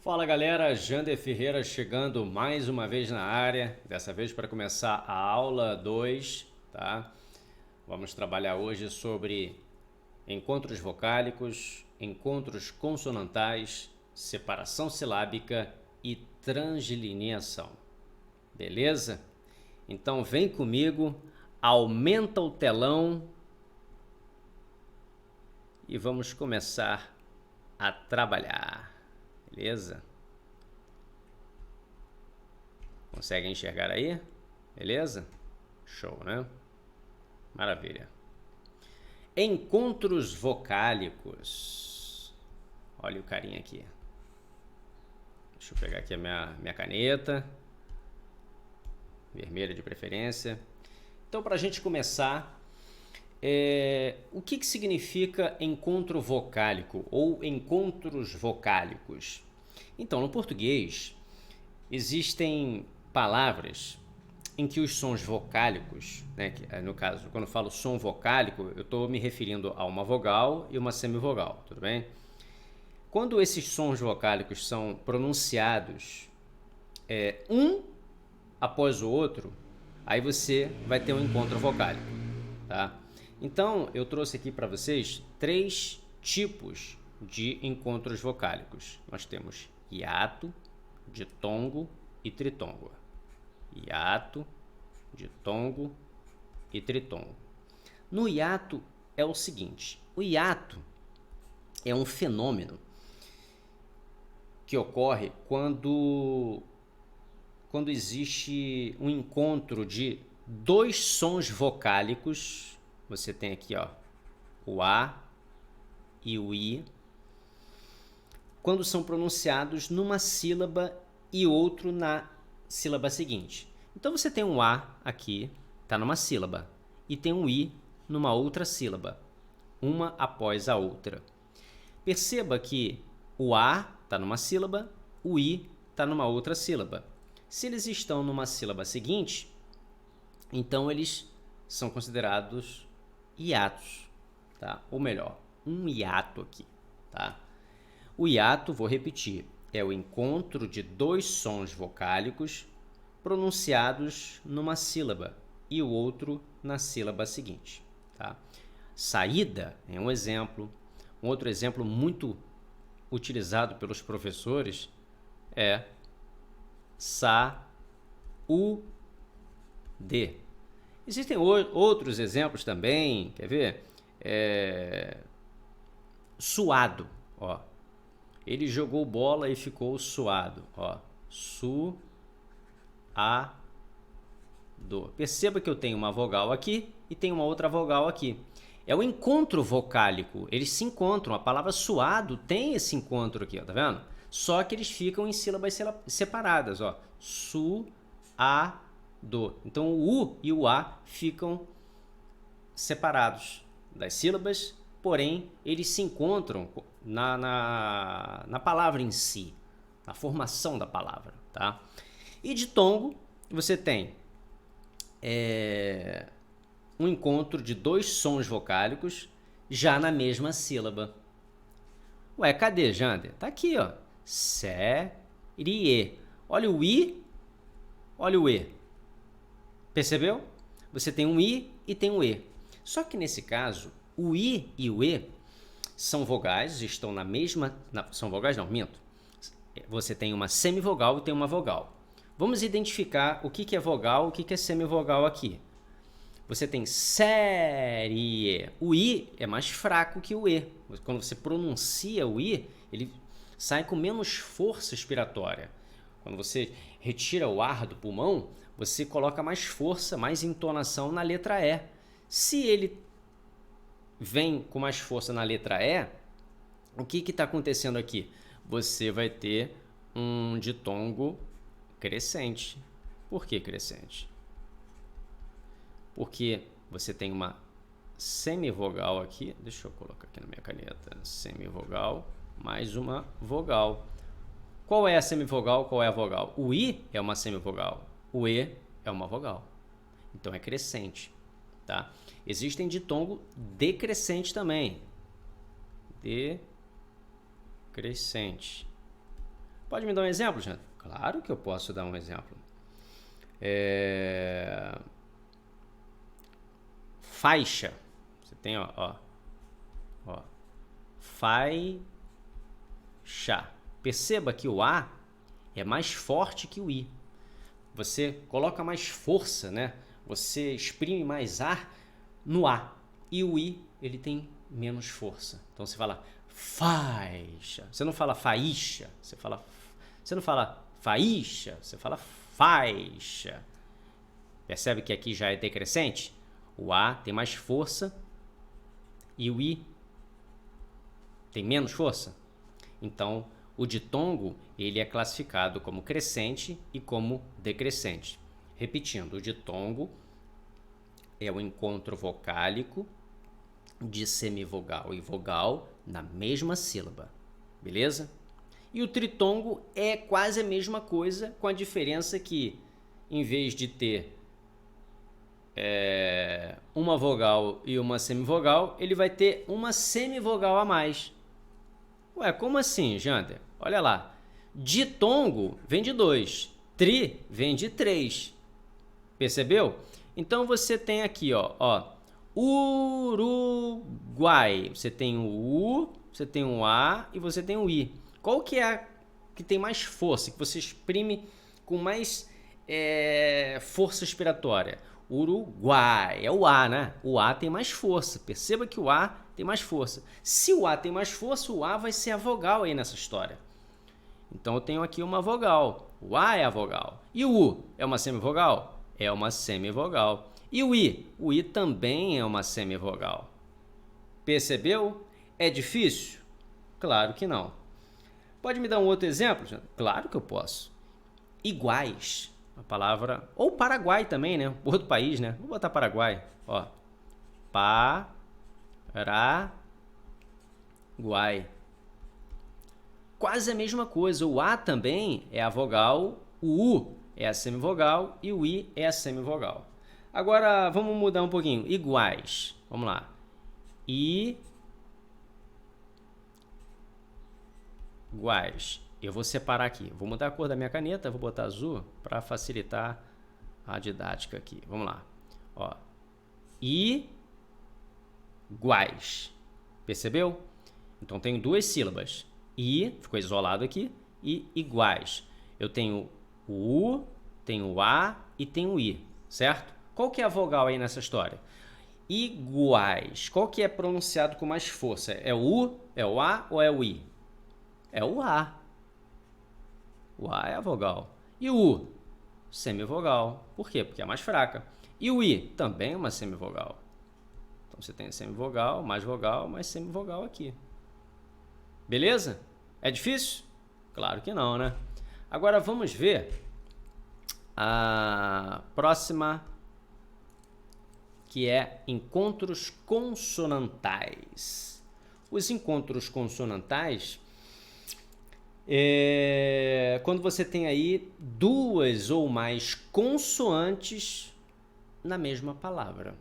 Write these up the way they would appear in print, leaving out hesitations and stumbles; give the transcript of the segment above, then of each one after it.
Fala galera, Jander Ferreira chegando mais uma vez na área, dessa vez para começar a aula 2, tá? Vamos trabalhar hoje sobre encontros vocálicos, encontros consonantais, separação silábica e translineação, beleza? Então vem comigo, aumenta o telão e vamos começar a trabalhar. Beleza? Conseguem enxergar aí? Beleza? Show, né? Maravilha. Encontros vocálicos. Olha o carinha aqui. Deixa eu pegar aqui a minha caneta. Vermelha de preferência. Então, para a gente começar, o que significa encontro vocálico ou encontros vocálicos? Então, no português, existem palavras em que os sons vocálicos, né, no caso, quando eu falo som vocálico, eu estou me referindo a uma vogal e uma semivogal, tudo bem? Quando esses sons vocálicos são pronunciados um após o outro, aí você vai ter um encontro vocálico, tá? Então, eu trouxe aqui para vocês 3 tipos de encontros vocálicos. Nós temos hiato, ditongo e tritongo. Hiato, ditongo e tritongo. No hiato é o seguinte, o hiato é um fenômeno que ocorre quando existe um encontro de 2 sons vocálicos. Você tem aqui, ó, o A e o I, quando são pronunciados numa sílaba e outro na sílaba seguinte. Então você tem um A aqui, está numa sílaba, e tem um I numa outra sílaba, uma após a outra. Perceba que o A está numa sílaba, o I está numa outra sílaba. Se eles estão numa sílaba seguinte, então eles são considerados hiatos, tá? Ou melhor, um hiato aqui, tá? O hiato, vou repetir, é o encontro de 2 sons vocálicos pronunciados numa sílaba e o outro na sílaba seguinte, tá? Saída é um exemplo. Um outro exemplo muito utilizado pelos professores é sa, u, d. Existem outros exemplos também, quer ver? Suado, ó. Ele jogou bola e ficou suado, ó. Su, a, do. Perceba que eu tenho uma vogal aqui e tenho uma outra vogal aqui. É o encontro vocálico, eles se encontram. A palavra suado tem esse encontro aqui, ó, tá vendo? Só que eles ficam em sílabas separadas, ó. Su, a, do. Então o U e o A ficam separados das sílabas, porém eles se encontram na palavra em si, na formação da palavra, tá? E ditongo, você tem um encontro de 2 sons vocálicos já na mesma sílaba. Ué, cadê, Jander? Tá aqui, ó. Sé, ri, e. Olha o I, olha o E. Percebeu? Você tem um I e tem um E. Só que nesse caso, o I e o E são vogais, estão na mesma... são vogais não, minto. Você tem uma semivogal e tem uma vogal. Vamos identificar o que é vogal, o que é semivogal aqui. Você tem série. O I é mais fraco que o E. Quando você pronuncia o I, ele sai com menos força expiratória. Quando você retira o ar do pulmão, você coloca mais força, mais entonação na letra E. Se ele vem com mais força na letra E, o que está acontecendo aqui? Você vai ter um ditongo crescente. Por que crescente? Porque você tem uma semivogal aqui, deixa eu colocar aqui na minha caneta, semivogal, mais uma vogal. Qual é a semivogal, qual é a vogal? O I é uma semivogal, o E é uma vogal. Então é crescente, tá? Existem ditongo decrescente também. Decrescente. Pode me dar um exemplo, gente? Claro que eu posso dar um exemplo. Faixa. Você tem, ó. Faixa. Perceba que o A é mais forte que o I. Você coloca mais força, né? Você exprime mais ar no A. E o I, ele tem menos força. Então você fala faixa. Você não fala faísca. Você não fala faísca. Você fala faixa. Percebe que aqui já é decrescente? O A tem mais força e o I tem menos força. Então, o ditongo ele é classificado como crescente e como decrescente. Repetindo, o ditongo é o encontro vocálico de semivogal e vogal na mesma sílaba, beleza? E o tritongo é quase a mesma coisa, com a diferença que, em vez de ter uma vogal e uma semivogal, ele vai ter uma semivogal a mais. Ué, como assim, Jander? Olha lá. Ditongo vem de 2, tri vem de 3. Percebeu? Então você tem aqui, ó, Uruguai. Você tem o U, você tem o A e você tem o I. Qual que é a que tem mais força, que você exprime com mais força expiratória? Uruguai. É o A, né? O A tem mais força. Perceba que o A tem mais força. Se o A tem mais força, o A vai ser a vogal aí nessa história. Então eu tenho aqui uma vogal. O A é a vogal. E o U é uma semivogal? É uma semivogal. E o I? O I também é uma semivogal. Percebeu? É difícil? Claro que não. Pode me dar um outro exemplo? Claro que eu posso. Iguais. A palavra... Ou Paraguai também, né? Outro país, né? Vou botar Paraguai. Ó. Paraguai. Quase a mesma coisa. O A também é a vogal, o U é a semivogal e o I é a semivogal. Agora, vamos mudar um pouquinho. Iguais. Vamos lá. Iguais. Eu vou separar aqui. Vou mudar a cor da minha caneta. Vou botar azul para facilitar a didática aqui. Vamos lá. Ó. Iguais. Percebeu? Então, tenho duas sílabas. I, ficou isolado aqui, e iguais. Eu tenho o U, tenho o A e tenho o I, certo? Qual que é a vogal aí nessa história? Iguais. Qual que é pronunciado com mais força? É o U, é o A ou é o I? É o A. O A é a vogal. E o U? Semivogal. Por quê? Porque é mais fraca. E o I? Também é uma semivogal. Então, você tem semivogal, mais semivogal aqui. Beleza? É difícil? Claro que não, né? Agora vamos ver a próxima, que é encontros consonantais. Os encontros consonantais quando você tem aí duas ou mais consoantes na mesma palavra.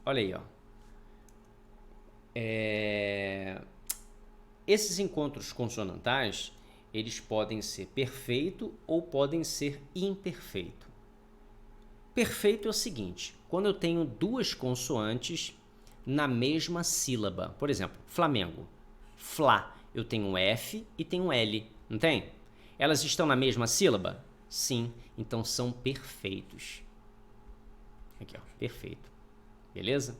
Olha aí, ó. Esses encontros consonantais, eles podem ser perfeito ou podem ser imperfeito. Perfeito é o seguinte, quando eu tenho duas consoantes na mesma sílaba. Por exemplo, Flamengo. Fla. Eu tenho um F e tenho um L, não tem? Elas estão na mesma sílaba? Sim, então são perfeitos. Aqui, ó, perfeito. Beleza?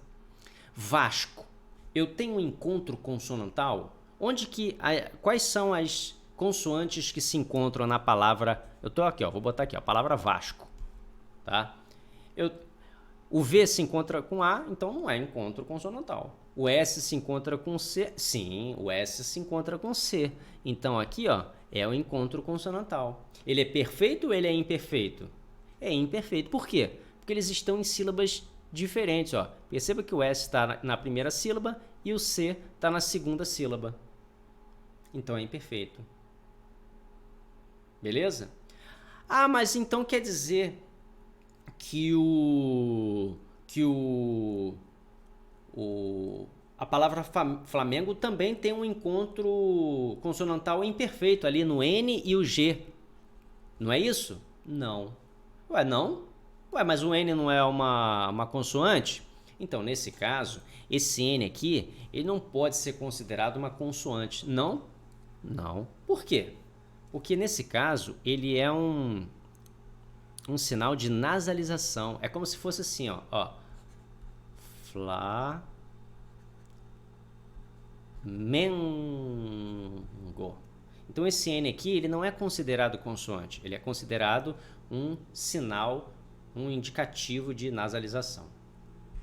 Vasco. Eu tenho um encontro consonantal? Quais são as consoantes que se encontram na palavra... Eu tô aqui, ó, vou botar aqui, ó, a palavra Vasco. Tá? O V se encontra com A, então não é encontro consonantal. O S se encontra com C, sim, o S se encontra com C. Então aqui, ó, é o encontro consonantal. Ele é perfeito ou ele é imperfeito? É imperfeito. Por quê? Porque eles estão em sílabas diferentes, ó. Perceba que o S está na primeira sílaba e o C está na segunda sílaba. Então é imperfeito. Beleza? Ah, mas então quer dizer que A palavra Flamengo também tem um encontro consonantal imperfeito ali no N e o G. Não é isso? Não. Ué, não? Ué, mas o N não é uma consoante? Então, nesse caso, esse N aqui, ele não pode ser considerado uma consoante. Não? Não. Por quê? Porque nesse caso, ele é um sinal de nasalização. É como se fosse assim, ó. Flamengo. Então esse N aqui, ele não é considerado consoante, ele é considerado um sinal, um indicativo de nasalização,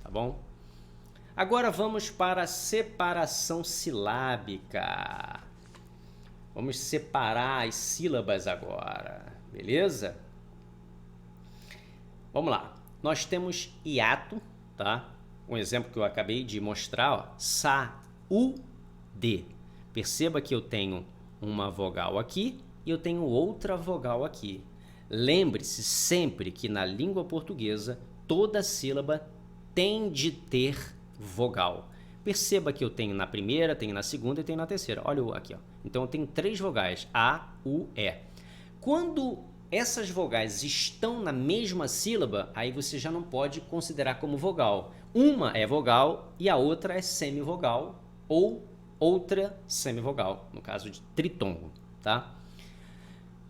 tá bom? Agora vamos para a separação silábica. Vamos separar as sílabas agora, beleza? Vamos lá. Nós temos hiato, tá? Um exemplo que eu acabei de mostrar, ó, saúde. Perceba que eu tenho uma vogal aqui e eu tenho outra vogal aqui. Lembre-se sempre que na língua portuguesa toda sílaba tem de ter vogal. Perceba que eu tenho na primeira, tenho na segunda e tenho na terceira. Olha aqui, ó. Então eu tenho 3 vogais, A, U, E. Quando essas vogais estão na mesma sílaba, aí você já não pode considerar como vogal. Uma é vogal e a outra é semivogal ou outra semivogal, no caso de tritongo, tá?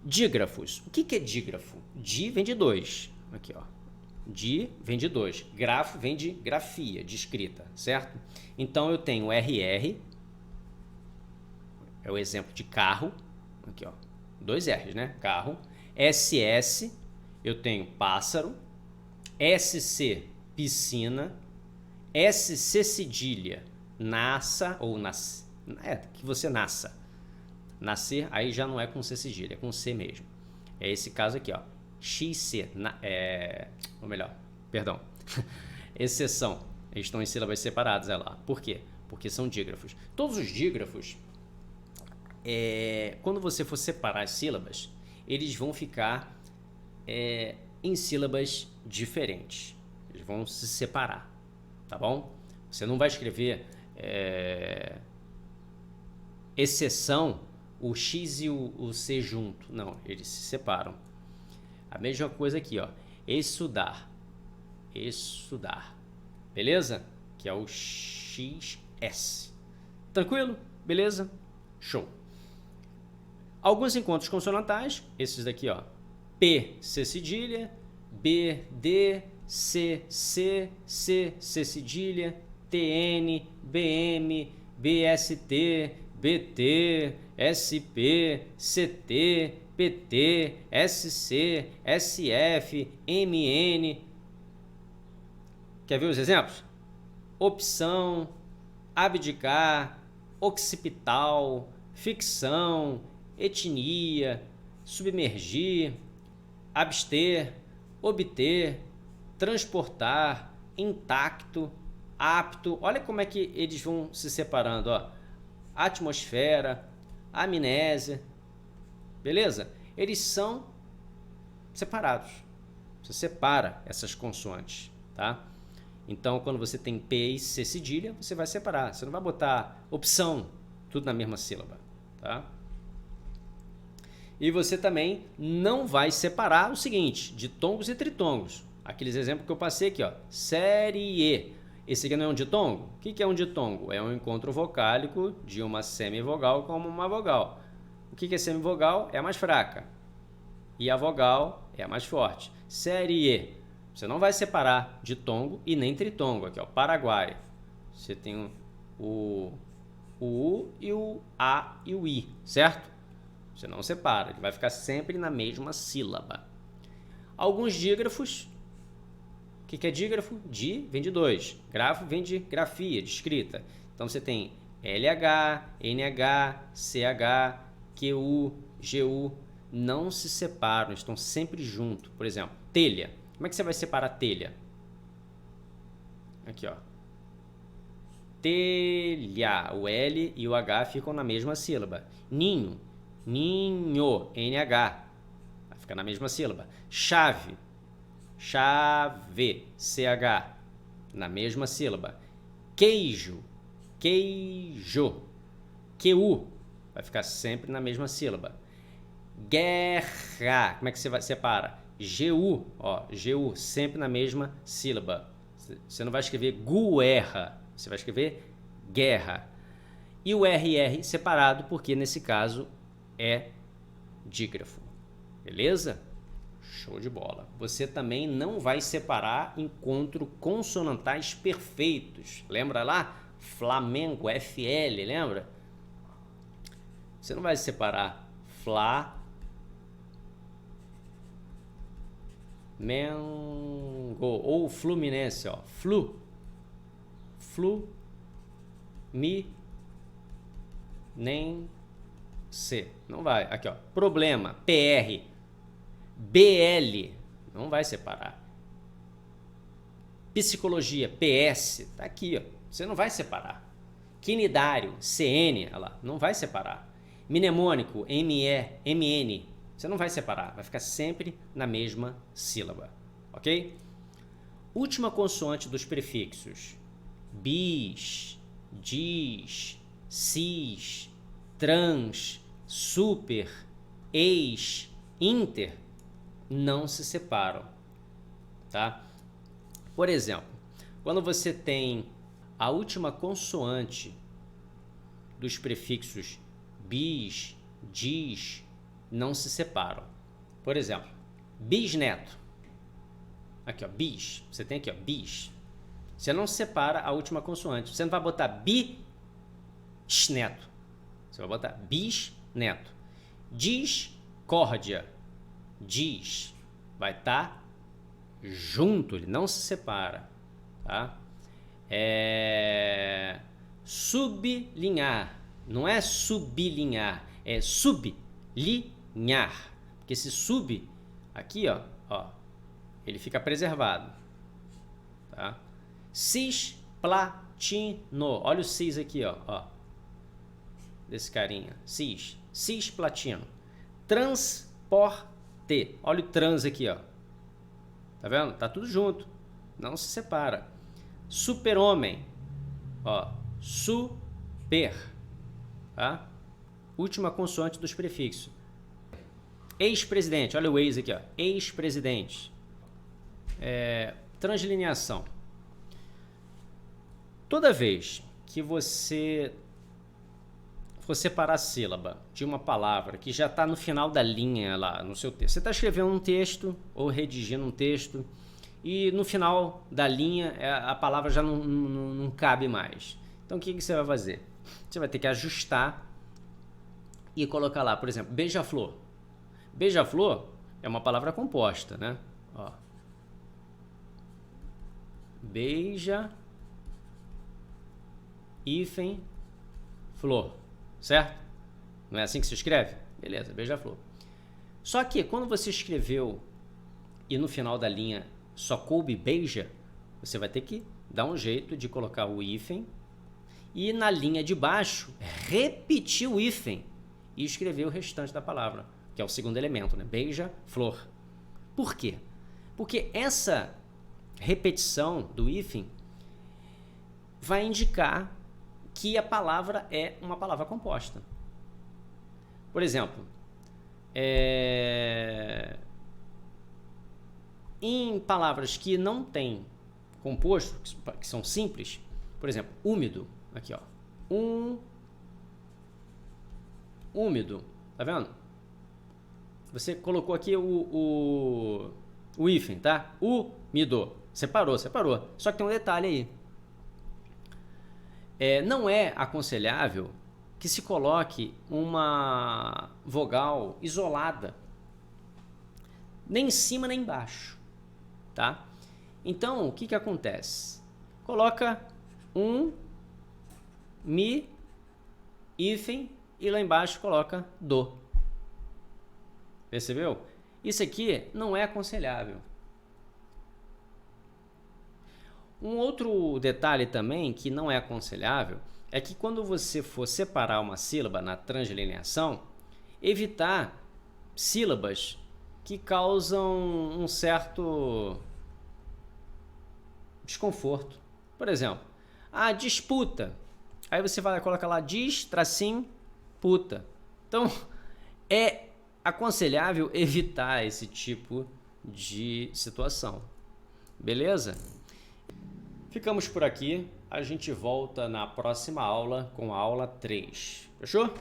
Dígrafos. O que é dígrafo? Di vem de 2. Aqui, ó. Di vem de 2. Grafo vem de grafia, de escrita, certo? Então eu tenho RR, é o exemplo de carro, aqui, ó. 2 R's, né? Carro. SS, eu tenho pássaro. SC, piscina. SC cedilha, nasça ou nasce. É, que você nasça. Nascer, aí já não é com C cedilha, é com C mesmo. É esse caso aqui, ó. XC, ou melhor, perdão. Exceção. Eles estão em sílabas separadas, é lá. Por quê? Porque são dígrafos. Todos os dígrafos, quando você for separar as sílabas, eles vão ficar em sílabas diferentes. Eles vão se separar, tá bom? Você não vai escrever exceção, o X e o C junto. Não, eles se separam. A mesma coisa aqui, ó. Estudar. Estudar. Beleza? Que é o XS. Tranquilo? Beleza? Show. Alguns encontros consonantais, esses daqui, ó. P, C cedilha, B, D, C, C, C, C cedilha, TN, BM, BST, BT, SP, CT, PT, SC, SF, MN. Quer ver os exemplos? Opção, abdicar, occipital, ficção, etnia, submergir, abster, obter, transportar, intacto, apto. Olha como é que eles vão se separando, ó. Atmosfera, amnésia, beleza? Eles são separados. Você separa essas consoantes, tá? Então, quando você tem P e C cedilha, você vai separar. Você não vai botar opção, tudo na mesma sílaba, tá? E você também não vai separar o seguinte, ditongos e tritongos. Aqueles exemplos que eu passei aqui, ó. Série E. Esse aqui não é um ditongo? O que é um ditongo? É um encontro vocálico de uma semivogal com uma vogal. O que é semivogal? É a mais fraca. E a vogal é a mais forte. Série E. Você não vai separar ditongo e nem tritongo. Aqui, ó. Paraguai. Você tem o U e o A e o I, certo? Você não separa. Ele vai ficar sempre na mesma sílaba. Alguns dígrafos. O que é dígrafo? Di vem de 2. Grafo vem de grafia, de escrita. Então você tem LH, NH, CH, QU, GU. Não se separam, estão sempre juntos. Por exemplo, telha. Como é que você vai separar telha? Aqui, ó. Telha. O L e o H ficam na mesma sílaba. Ninho. Ninho. NH. Vai ficar na mesma sílaba. Chave. Chave, CH, na mesma sílaba. Queijo, queijo. QU vai ficar sempre na mesma sílaba. Guerra, como é que você separa? GU, ó, GU, sempre na mesma sílaba. Você não vai escrever guerra, você vai escrever guerra. E o RR separado, porque nesse caso é dígrafo. Beleza? Show de bola. Você também não vai separar encontro consonantais perfeitos. Lembra lá? Flamengo, FL, lembra? Você não vai separar Mengo ou Fluminense, ó. Nem C. Não vai. Aqui, ó. Problema. PR. BL. Não vai separar. Psicologia. PS. Tá aqui, ó. Você não vai separar. Quinidário. CN. Olha lá. Não vai separar. Mnemônico. ME. MN. Você não vai separar. Vai ficar sempre na mesma sílaba. Ok? Última consoante dos prefixos. Bis. Dis. Cis. Trans. Super. Ex. Inter. Não se separam. Tá? Por exemplo, quando você tem a última consoante dos prefixos bis, dis, não se separam. Por exemplo, bisneto. Aqui, ó, bis. Você tem aqui, ó, bis. Você não separa a última consoante. Você não vai botar bisneto. Você vai botar bisneto. Discórdia. Diz. Vai estar junto, ele não se separa. Tá? Sublinhar. Não é sublinhar, é sublinhar. Porque esse sub aqui, ó, ele fica preservado. Tá? Cisplatino. Olha o cis aqui, ó. Desse carinha. Cisplatino. Transporte. Olha o trans aqui, ó. Tá vendo? Tá tudo junto. Não se separa. Super-homem. Ó. Super. Tá? Última consoante dos prefixos. Ex-presidente. Olha o ex aqui, ó. Ex-presidente. Translineação. Toda vez que você for separar a sílaba de uma palavra que já está no final da linha lá no seu texto. Você está escrevendo um texto ou redigindo um texto e no final da linha a palavra já não cabe mais. Então o que você vai fazer? Você vai ter que ajustar e colocar lá, por exemplo, beija-flor. Beija-flor é uma palavra composta, né? Ó. Beija, hífen, flor. Certo? Não é assim que se escreve? Beleza, beija-flor. Só que quando você escreveu e no final da linha só coube beija, você vai ter que dar um jeito de colocar o hífen e na linha de baixo repetir o hífen e escrever o restante da palavra, que é o segundo elemento, né? Beija-flor. Por quê? Porque essa repetição do hífen vai indicar que a palavra é uma palavra composta. Por exemplo, em palavras que não têm composto, que são simples, por exemplo, úmido, aqui ó, úmido, tá vendo? Você colocou aqui o hífen, tá? Úmido, separou, só que tem um detalhe aí. Não é aconselhável que se coloque uma vogal isolada, nem em cima nem embaixo, tá? Então, o que acontece? Coloca mi, hífen, e lá embaixo coloca do. Percebeu? Isso aqui não é aconselhável. Um outro detalhe também que não é aconselhável é que quando você for separar uma sílaba na translineação, evitar sílabas que causam um certo desconforto. Por exemplo, a disputa. Aí você vai colocar lá diz, tracinho, puta. Então, é aconselhável evitar esse tipo de situação. Beleza? Ficamos por aqui. A gente volta na próxima aula com a aula 3. Fechou?